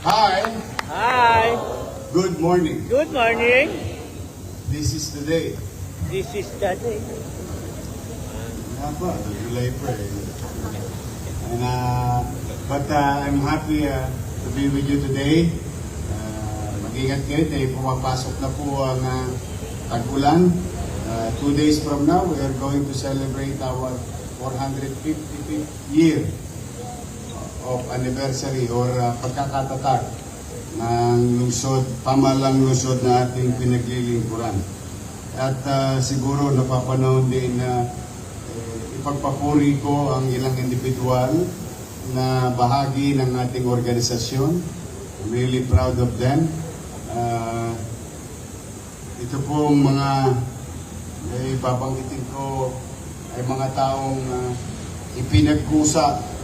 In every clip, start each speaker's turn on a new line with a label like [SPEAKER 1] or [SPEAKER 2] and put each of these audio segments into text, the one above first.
[SPEAKER 1] Hi.
[SPEAKER 2] Hi.
[SPEAKER 1] Good morning.
[SPEAKER 2] Good morning.
[SPEAKER 1] This is the day.
[SPEAKER 2] This is the day.
[SPEAKER 1] The July prayer. And I'm happy to be with you today. Mag-ingat kayo dahil pumapasok na po ang tag-ulan. 2 days from now, we are going to celebrate our 455th year of anniversary or pagkakatatag ng lungsod, pamalang lungsod na ating pinaglilingkuran. At siguro napapanahon din na ipagpapuri ko ang ilang individual na bahagi ng ating organisasyon. I'm really proud of them. Ito pong mga babanggitin ko ay mga taong ipinagkusa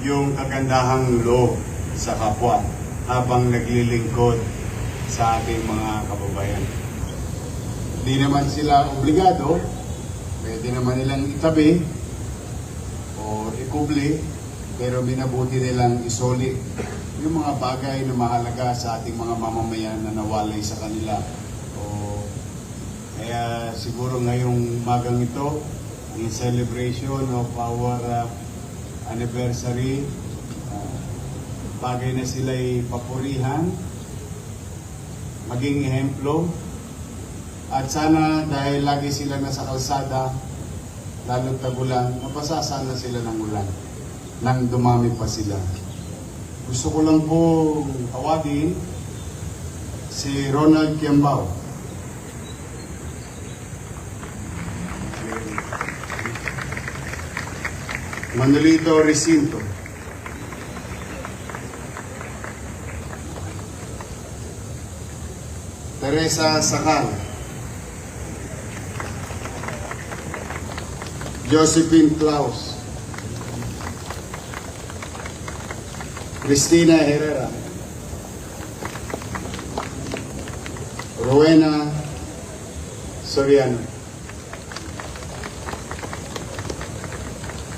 [SPEAKER 1] yung kagandahang loob sa kapwa habang naglilingkod sa ating mga kababayan. Hindi naman sila obligado, pwede naman nilang itabi o ikubli, pero binabuti nilang isoli yung mga bagay na mahalaga sa ating mga mamamayan na nawalay sa kanila. Kaya siguro ngayong magang ito, in celebration of our anniversary, bagay na sila'y papurihan, maging ehemplo, at sana dahil lagi sila nasa kalsada, lalong tagulan, mapasa sana sila ng ulan, nang dumami pa sila. Gusto ko lang po tawagin si Ronald Kiambao. Manolito Recinto. Teresa Sakal. Josephine Claus. Cristina Herrera. Rowena Soriano.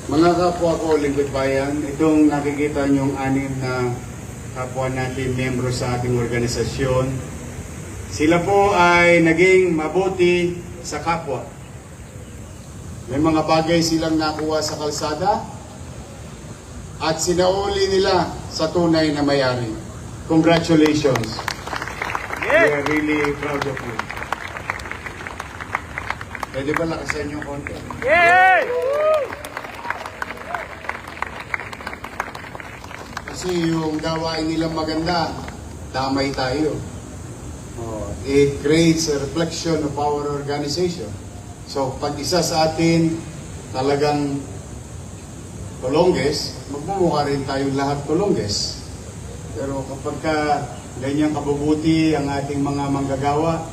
[SPEAKER 1] Mga kapwa ko, lingkod bayan, itong nakikita niyong 6 na kapwa natin, miyembro sa ating organisasyon, sila po ay naging mabuti sa kapwa. May mga bagay silang nakuha sa kalsada at sinauli nila sa tunay na may-ari. Congratulations. We are really proud of you. Pwede ba lakasan yung konti?
[SPEAKER 2] Yay!
[SPEAKER 1] Kasi yung gawain nilang maganda, damay tayo. It creates a reflection of our organization. So, pag isa sa atin talagang tulongges, magmumukha rin tayong lahat tulongges. Pero kapag ganyang kabubuti ang ating mga manggagawa,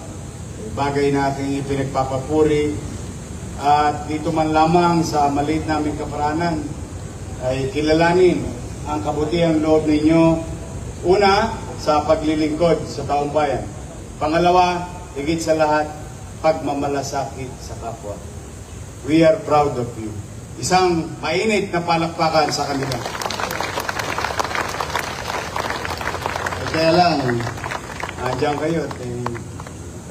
[SPEAKER 1] bagay na ating ipinagpapapuri, at dito man lamang sa maliit naming kaparanan, ay kilalanin ang kabutihang loob ninyo. Una, sa paglilingkod sa taong bayan. Pangalawa, higit sa lahat, pagmamalasakit sa kapwa. We are proud of you. Isang mainit na palakpakan sa kanila. Kaya lang, andyan kayo at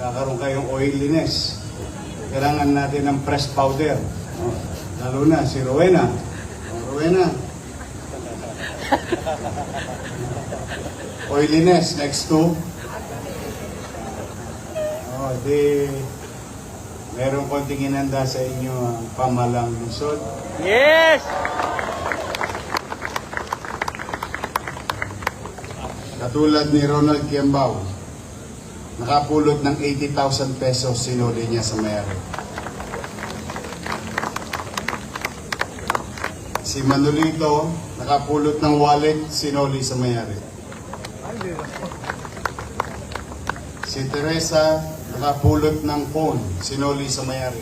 [SPEAKER 1] kakaroon kayong oiliness. Kailangan natin ng pressed powder. Lalo na si Rowena. Rowena, oiliness next to meron konting inanda sa inyo ang pamalang lungsod.
[SPEAKER 2] Yes!
[SPEAKER 1] Katulad ni Ronald Kiambao, nakapulot ng 80,000 pesos sinuli niya sa may-ari. Si Manolito, nakapulot ng wallet, sinuli sa may-ari. Si Teresa, nakapulot ng phone, sinuli sa may-ari.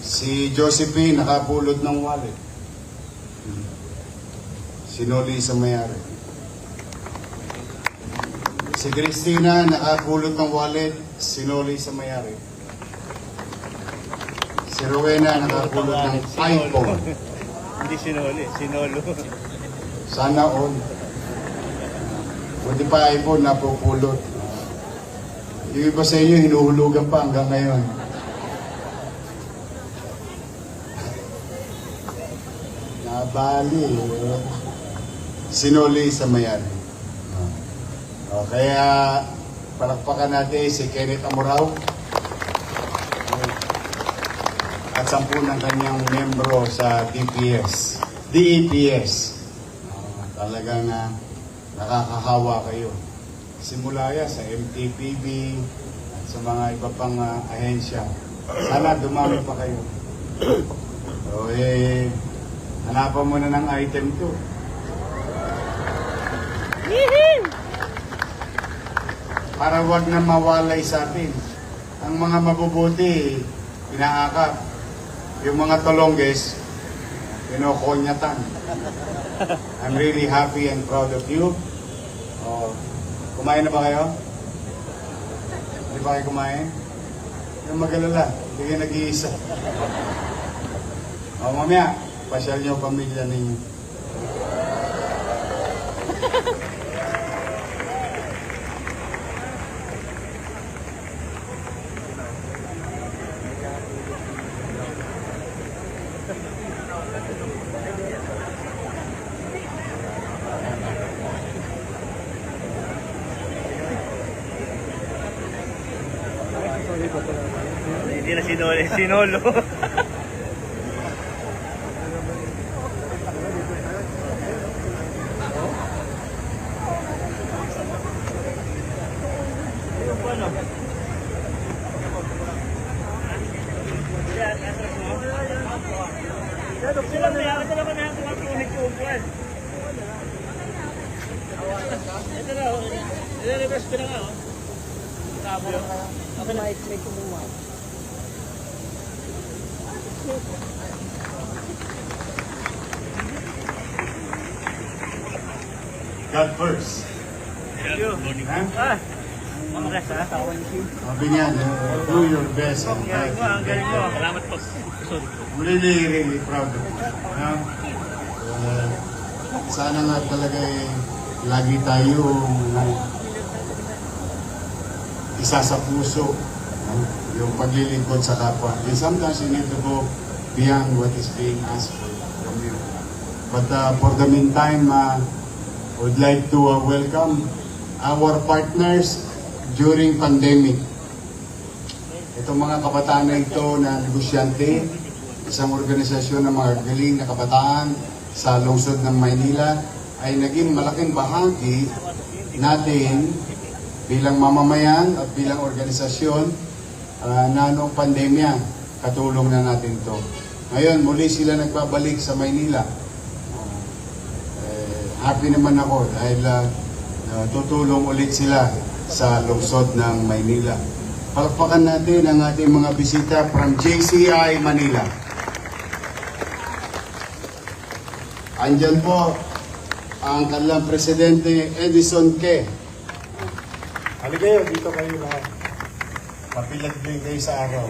[SPEAKER 1] Si Josephine, nakapulot ng wallet, sinuli sa may-ari. Si Cristina, nakapulot ng wallet, sinuli sa may-ari. Si Rowena, nakapulot ng iPhone,
[SPEAKER 2] Hindi sinoli, sinolo.
[SPEAKER 1] Sana all. Buti pa iPhone napupulot. Yung iba sa inyo, hinuhulugan pa hanggang ngayon. Nabali. Sinuli sa mayari. Kaya palakpakan natin si Kenneth Amorao at 10 ng kanyang membro sa DEPS. Talagang nakakahawa kayo. Simula yan sa MTPB at sa mga iba pang ahensya. Sana dumami pa kayo. So, hanapan mo na ng item 2. Para wag na mawalay sa atin. Ang mga mabubuti, inaakap. Yung mga tolongges, kinokonyatan. I'm really happy and proud of you. Oh, kumain na ba kayo? Hindi ba kayo kumain? Yung mag-alala, hindi kayo nag-iisa. O mamaya, pasyal niyo pamilya ninyo.
[SPEAKER 2] Hindi na sinoli, sinolo.
[SPEAKER 1] God first.
[SPEAKER 2] Thank you.
[SPEAKER 1] Ha?
[SPEAKER 2] Mga rest, ha?
[SPEAKER 1] Sabi niya, do your best and try to
[SPEAKER 2] Ang galing mo. Salamat po.
[SPEAKER 1] I'm really proud of you. Sana nga talaga lagi tayo isa sa puso, yung paglilingkod sa kapwa. And sometimes you need to go beyond what is being asked from you. But for the meantime, I would like to welcome our partners during pandemic. Itong mga kabataan na ito na negosyante, isang organisasyon ng mga galing na kabataan sa lungsod ng Maynila ay naging malaking bahagi natin bilang mamamayan at bilang organisasyon na noong pandemya, katulong na natin to. Ngayon, muli sila nagbabalik sa Maynila. Happy naman ako dahil tutulong ulit sila sa lungsod ng Maynila. Palakpakan natin ang ating mga bisita from JCI Manila. Andyan po ang kanilang presidente Edison Ke. Halika kayo, dito kayo lahat. Papilag din kayo sa araw.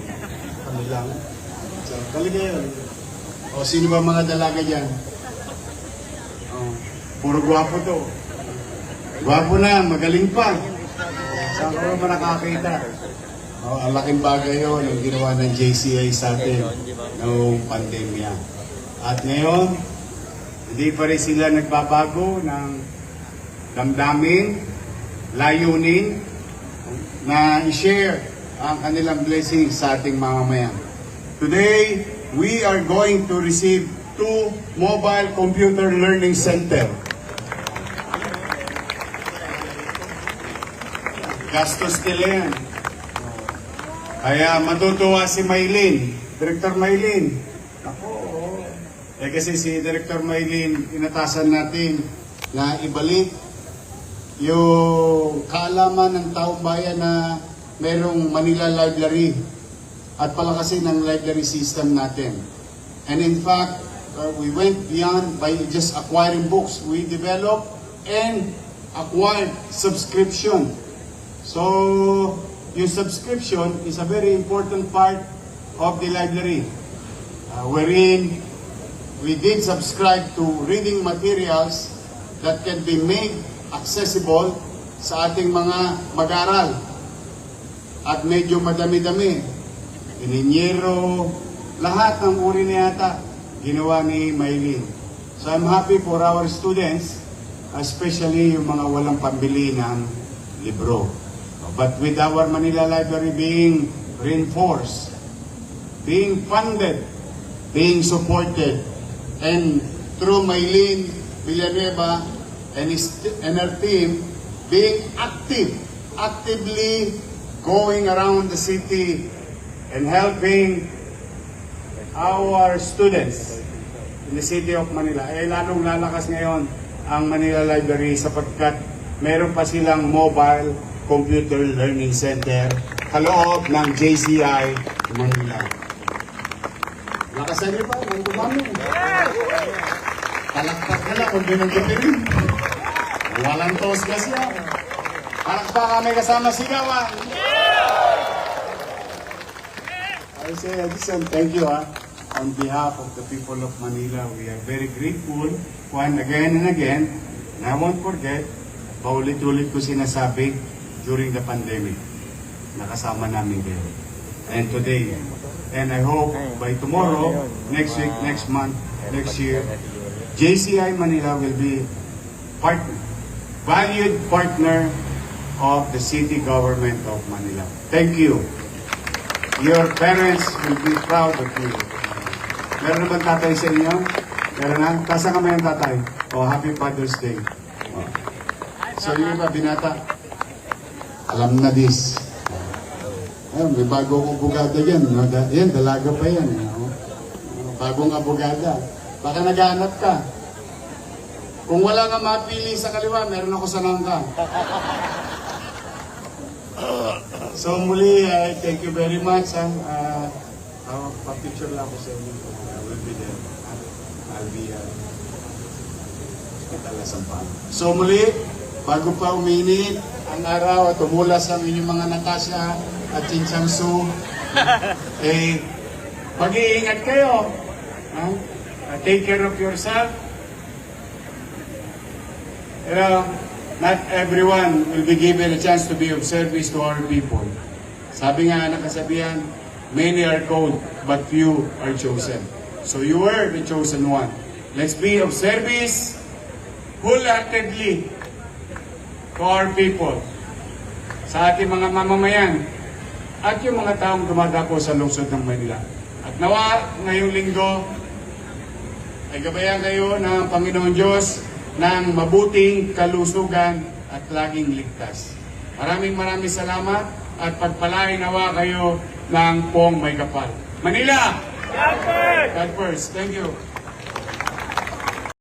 [SPEAKER 1] Kami lang. So, halika kayo. O, sino ba mga dalaga dyan? Puro gwapo to. Gwapo na, magaling pa. Saan ko naman nakakita? Ang laking bagay yun, yung ginawa ng JCI sa atin noong pandemya. At ngayon, hindi pa rin sila nagbabago ng damdamin, layunin, na i-share ang kanilang blessings sa ating mamamayan. Today, we are going to receive 2 mobile computer learning center. Gastos nila yan. Kaya matutuwa si Maylin, Director Maylin. Ako, kasi si Director Maylin, inatasan natin na ibalik yung kaalaman ng taong bayan na merong Manila Library at palakasin ng library system natin. And in fact, we went beyond by just acquiring books. We developed and acquired subscription. So, yung subscription is a very important part of the library, wherein we did subscribe to reading materials that can be made accessible sa ating mga mag-aral. At medyo madami-dami. Ininyero, lahat ng uri na yata ginawa ni Maylin. So I'm happy for our students, especially yung mga walang pambili ng libro. But with our Manila Library being reinforced, being funded, being supported, and through Maylin Villanueva and her team being actively going around the city and helping our students in the city of Manila. Lalong lalakas ngayon ang Manila Library sapagkat meron pa silang mobile computer learning center sa loob ng JCI Manila. Lakasan niyo pa, ang dumami. Palakpak na lang kung binanggapirin. Walang tos ka siya. Palakpak kami kasama sigawan. I say, listen, thank you on behalf of the people of Manila. We are very grateful and again, and I won't forget, paulit-ulit ko sinasabi during the pandemic, nakasama namin kayo. And today, and I hope by tomorrow, next week, next month, next year, JCI Manila will be valued partner of the city government of Manila. Thank you. Your parents will be proud of you. Meron naman tatay sa inyo? Meron na? Tasa kami ang tatay. Oh, Happy Father's Day. Oh. So yung iba, binata, alam na this. Ayun, may bago kong abogada yan. Yan, dalaga pa yan. Bagong abogada. Baka naghahanap ka. Kung wala nga mapili sa kaliwa, meron ako sa langka. So muli, thank you very much. Pa-picture lang ako sa inyo. I will be there. I'll be Hospital Sampang. So muli, bago pa uminit ang araw at tumulas ang inyong mga Natasha at Chinsang Su, mag-iingat kayo. Take care of yourself. Not everyone will be given a chance to be of service to our people. Sabi nga ng kasabihan, many are called, but few are chosen. So you were the chosen one. Let's be of service wholeheartedly to our people, sa ating mga mamamayan, at yung mga taong dumadako sa lungsod ng Manila. At nawa, ngayong linggo, ay gabayan kayo ng Panginoon Diyos ng mabuting kalusugan at laging ligtas. Maraming salamat at pagpalain nawa kayo ng pong may kapal. Manila! God first! Thank you.